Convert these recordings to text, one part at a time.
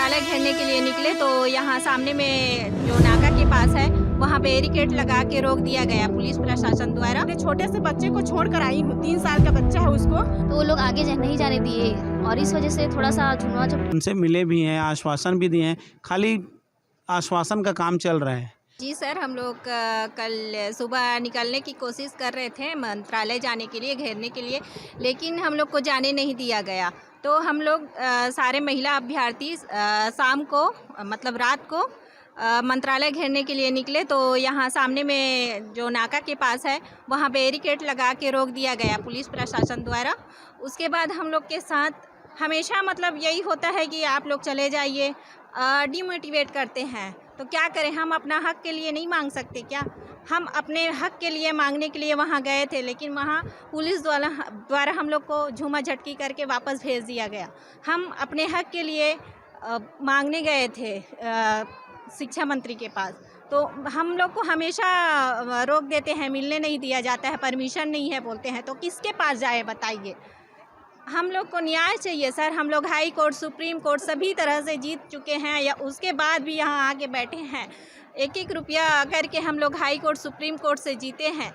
मंत्रालय घेरने के लिए निकले तो यहाँ सामने में जो नाका के पास है वहाँ बैरिकेड लगा के रोक दिया गया पुलिस प्रशासन द्वारा। अपने छोटे से बच्चे को छोड़ कर आई हूँ, 3 साल का बच्चा है उसको, तो वो लोग आगे नहीं जाने दिए और इस वजह से थोड़ा सा झुनवा उनसे मिले भी हैं, आश्वासन भी दिए हैं, खाली आश्वासन का काम चल रहा है। जी सर, हम लोग कल सुबह निकलने की कोशिश कर रहे थे मंत्रालय जाने के लिए, घेरने के लिए, लेकिन हम लोग को जाने नहीं दिया गया। तो हम लोग सारे महिला अभ्यर्थी शाम को मतलब रात को मंत्रालय घेरने के लिए निकले तो यहाँ सामने में जो नाका के पास है वहाँ बैरिकेड लगा के रोक दिया गया पुलिस प्रशासन द्वारा। उसके बाद हम लोग के साथ हमेशा मतलब यही होता है कि आप लोग चले जाइए, डिमोटिवेट करते हैं। तो क्या करें, हम अपना हक के लिए नहीं मांग सकते क्या? हम अपने हक के लिए मांगने के लिए वहाँ गए थे, लेकिन वहाँ पुलिस द्वारा हम लोग को झूमा झटकी करके वापस भेज दिया गया। हम अपने हक के लिए मांगने गए थे शिक्षा मंत्री के पास, तो हम लोग को हमेशा रोक देते हैं, मिलने नहीं दिया जाता है, परमिशन नहीं है बोलते हैं। तो किसके पास जाए बताइए? हम लोग को न्याय चाहिए सर। हम लोग हाई कोर्ट, सुप्रीम कोर्ट सभी तरह से जीत चुके हैं, या उसके बाद भी यहाँ आके बैठे हैं। 1-1 रुपया करके हम लोग हाई कोर्ट, सुप्रीम कोर्ट से जीते हैं।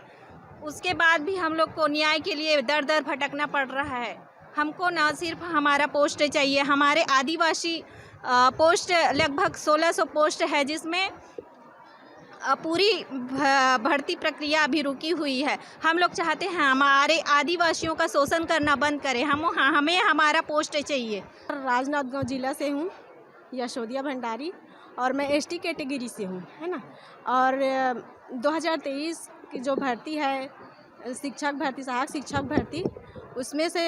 उसके बाद भी हम लोग को न्याय के लिए दर दर भटकना पड़ रहा है। हमको ना सिर्फ हमारा पोस्ट चाहिए, हमारे आदिवासी पोस्ट लगभग 1600 पोस्ट है, जिसमें पूरी भर्ती प्रक्रिया अभी रुकी हुई है। हम लोग चाहते हैं हमारे आदिवासियों का शोषण करना बंद करें। हमें हमारा पोस्ट चाहिए। राजनांदगांव जिला से हूँ, यशोदिया भंडारी, और मैं एसटी कैटेगरी से हूँ, है ना। और 2023 की जो भर्ती है शिक्षक भर्ती, सहायक शिक्षक भर्ती, उसमें से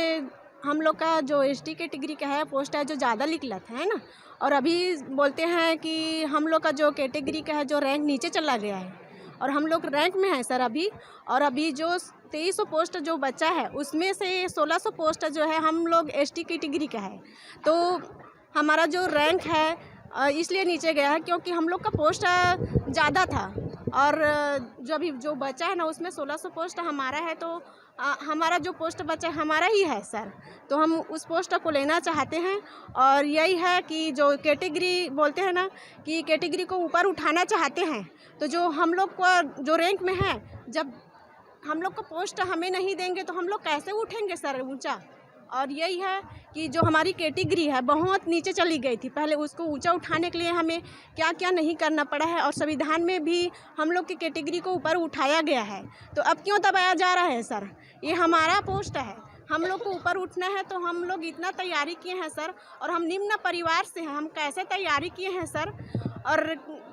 हम लोग का जो एसटी कैटेगरी का है पोस्ट है जो ज़्यादा निकलत है ना। और अभी बोलते हैं कि हम लोग का जो कैटेगरी का है जो रैंक नीचे चला गया है, और हम लोग रैंक में हैं सर अभी। और अभी जो 2300 पोस्ट जो बचा है उसमें से 1600 पोस्ट जो है हम लोग एसटी कैटेगरी का है। तो हमारा जो रैंक है इसलिए नीचे गया है क्योंकि हम लोग का पोस्ट ज़्यादा था, और जो अभी जो बचा है ना उसमें 1600 पोस्ट हमारा है। तो हमारा जो पोस्ट बचा हमारा ही है सर, तो हम उस पोस्ट को लेना चाहते हैं। और यही है कि जो कैटेगरी बोलते हैं ना कि कैटेगरी को ऊपर उठाना चाहते हैं, तो जो हम लोग को जो रैंक में है, जब हम लोग को पोस्ट हमें नहीं देंगे तो हम लोग कैसे उठेंगे सर ऊंचा? और यही है कि जो हमारी कैटेगरी है बहुत नीचे चली गई थी पहले, उसको ऊंचा उठाने के लिए हमें क्या क्या नहीं करना पड़ा है, और संविधान में भी हम लोग की कैटेगरी को ऊपर उठाया गया है। तो अब क्यों दबाया जा रहा है सर? ये हमारा पोस्ट है, हम लोग को ऊपर उठना है, तो हम लोग इतना तैयारी किए हैं सर। और हम निम्न परिवार से हैं, हम कैसे तैयारी किए हैं सर? और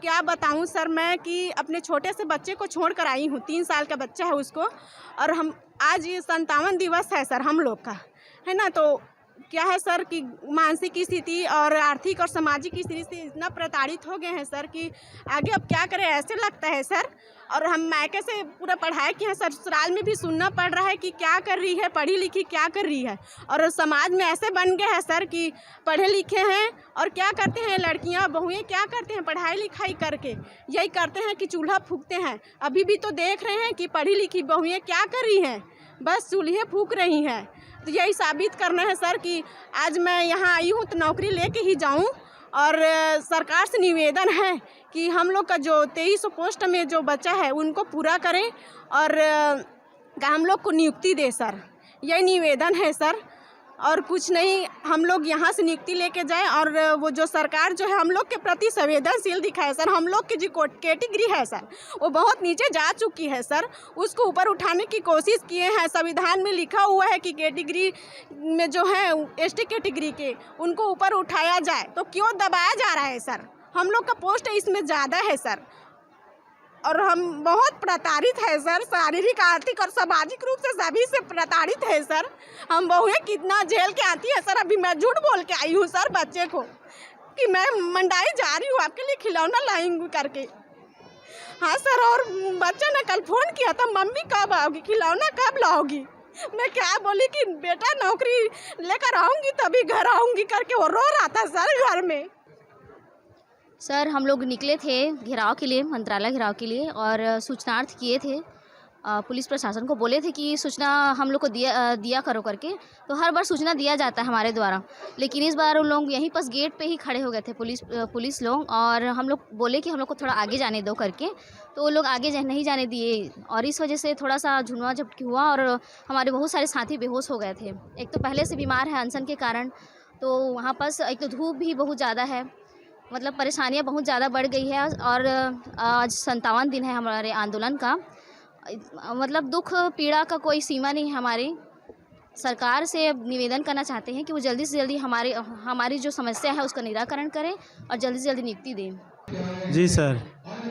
क्या बताऊं सर मैं कि अपने छोटे से बच्चे को छोड़ कर आई हूँ, 3 साल का बच्चा है उसको। और हम आज ये 57 दिवस है सर हम लोग का, है ना। तो क्या है सर कि मानसिक स्थिति और आर्थिक और सामाजिक स्थिति से इतना प्रताड़ित हो गए हैं सर कि आगे अब क्या करें ऐसे लगता है सर। और हम मायके से पूरा पढ़ाई किए हैं सर, ससुराल में भी सुनना पड़ रहा है कि क्या कर रही है, पढ़ी लिखी क्या कर रही है। और समाज में ऐसे बन गए हैं सर कि पढ़े लिखे हैं और क्या करते हैं लड़कियां बहुएं, क्या करते हैं पढ़ाई लिखाई करके यही करते हैं कि चूल्हा फूकते हैं। अभी भी तो देख रहे हैं कि पढ़ी लिखी बहुएं क्या कर रही हैं, बस चूल्हे फूक रही हैं। तो यही साबित करना है सर कि आज मैं यहाँ आई हूँ तो नौकरी लेके ही जाऊँ। और सरकार से निवेदन है कि हम लोग का जो 2300 पोस्ट में जो बचा है उनको पूरा करें, और हम लोग को नियुक्ति दे सर, यही निवेदन है सर। और कुछ नहीं, हम लोग यहाँ से नियुक्ति लेके जाएं, और वो जो सरकार जो है हम लोग के प्रति संवेदनशील दिखाए सर। हम लोग की जो कैटेगरी है सर वो बहुत नीचे जा चुकी है सर, उसको ऊपर उठाने की कोशिश किए हैं। संविधान में लिखा हुआ है कि कैटेगरी में जो है एसटी कैटेगरी के उनको ऊपर उठाया जाए, तो क्यों दबाया जा रहा है सर? हम लोग का पोस्ट इसमें ज़्यादा है सर, और हम बहुत प्रताड़ित है सर, शारीरिक, आर्थिक और सामाजिक रूप से सभी से प्रताड़ित है सर। हम बहुएं कितना झेल के आती है सर। अभी मैं झूठ बोल के आई हूँ सर बच्चे को कि मैं मंडाई जा रही हूँ आपके लिए खिलौना लाऊंगी करके। हाँ सर, और बच्चा ने कल फ़ोन किया था, मम्मी कब आओगी, खिलौना कब लाओगी? मैं क्या बोली कि बेटा नौकरी लेकर आऊँगी तभी घर आऊँगी करके, वो रो रहा था सर घर में। सर हम लोग निकले थे घेराव के लिए, मंत्रालय घेराव के लिए, और सूचनार्थ किए थे पुलिस प्रशासन को बोले थे कि सूचना हम लोग को दिया करो करके। तो हर बार सूचना दिया जाता है हमारे द्वारा, लेकिन इस बार उन लोग यहीं पास गेट पे ही खड़े हो गए थे पुलिस लोग, और हम लोग बोले कि हम लोग को थोड़ा आगे जाने दो करके, तो वो लोग आगे नहीं जाने दिए, और इस वजह से थोड़ा सा झुनवा झपटी हुआ और हमारे बहुत सारे साथी बेहोश हो गए थे। एक तो पहले से बीमार है अनशन के कारण, तो वहाँ पास एक तो धूप भी बहुत ज़्यादा है, मतलब परेशानियाँ बहुत ज़्यादा बढ़ गई है। और आज 57 दिन है हमारे आंदोलन का, मतलब दुख पीड़ा का कोई सीमा नहीं है। हमारी सरकार से अब निवेदन करना चाहते हैं कि वो जल्दी से जल्दी हमारी जो समस्या है उसका निराकरण करें और जल्दी से जल्दी नियुक्ति दें। जी सर,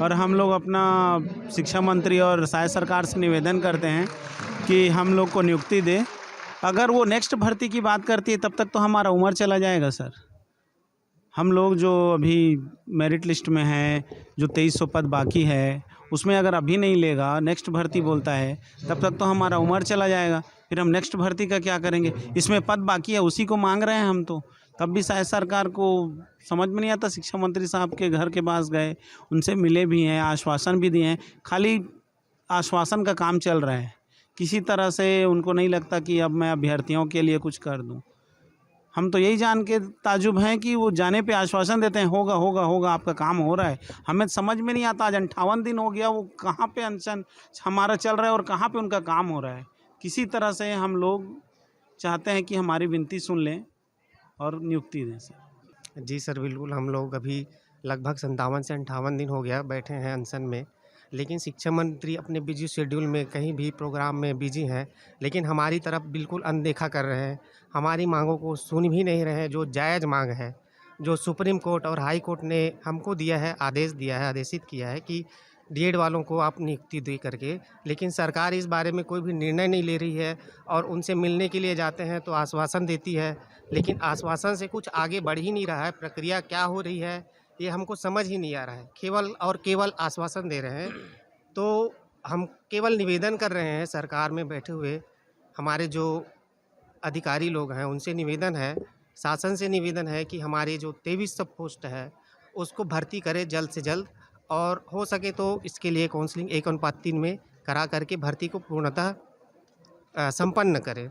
और हम लोग अपना शिक्षा मंत्री और शायद सरकार से निवेदन करते हैं कि हम लोग को नियुक्ति दे। अगर वो नेक्स्ट भर्ती की बात करती है तब तक तो हमारा उम्र चला जाएगा सर। हम लोग जो अभी मेरिट लिस्ट में हैं, जो 2300 पद बाकी है, उसमें अगर अभी नहीं लेगा, नेक्स्ट भर्ती बोलता है, तब तक तो हमारा उम्र चला जाएगा। फिर हम नेक्स्ट भर्ती का क्या करेंगे? इसमें पद बाकी है, उसी को मांग रहे हैं हम तो। तब भी शायद सरकार को समझ में नहीं आता। शिक्षा मंत्री साहब के घर के पास गए, उनसे मिले भी हैं, आश्वासन भी दिए हैं, खाली आश्वासन का काम चल रहा है। किसी तरह से उनको नहीं लगता कि अब मैं अभ्यर्थियों के लिए कुछ कर दूं। हम तो यही जान के ताजुब हैं कि वो जाने पे आश्वासन देते हैं, होगा होगा होगा, आपका काम हो रहा है। हमें समझ में नहीं आता, आज 58 दिन हो गया, वो कहाँ पे अनशन हमारा चल रहा है और कहाँ पे उनका काम हो रहा है। किसी तरह से हम लोग चाहते हैं कि हमारी विनती सुन लें और नियुक्ति दें सर। जी सर, बिल्कुल। हम लोग अभी लगभग 57 से 58 दिन हो गया बैठे हैं अनशन में, लेकिन शिक्षा मंत्री अपने बिजी शेड्यूल में कहीं भी प्रोग्राम में बिजी हैं, लेकिन हमारी तरफ बिल्कुल अनदेखा कर रहे हैं। हमारी मांगों को सुन भी नहीं रहे हैं, जो जायज़ मांग है, जो सुप्रीम कोर्ट और हाई कोर्ट ने हमको दिया है, आदेशित किया है कि डीएड वालों को आप नियुक्ति दे करके, लेकिन सरकार इस बारे में कोई भी निर्णय नहीं ले रही है। और उनसे मिलने के लिए जाते हैं तो आश्वासन देती है, लेकिन आश्वासन से कुछ आगे बढ़ ही नहीं रहा है। प्रक्रिया क्या हो रही है ये हमको समझ ही नहीं आ रहा है। केवल और केवल आश्वासन दे रहे हैं। तो हम केवल निवेदन कर रहे हैं सरकार में बैठे हुए हमारे जो अधिकारी लोग हैं, उनसे निवेदन है, शासन से निवेदन है कि हमारे जो 2300 पोस्ट है उसको भर्ती करें जल्द से जल्द, और हो सके तो इसके लिए काउंसलिंग 1:3 में करा करके भर्ती को पूर्णतः संपन्न करें।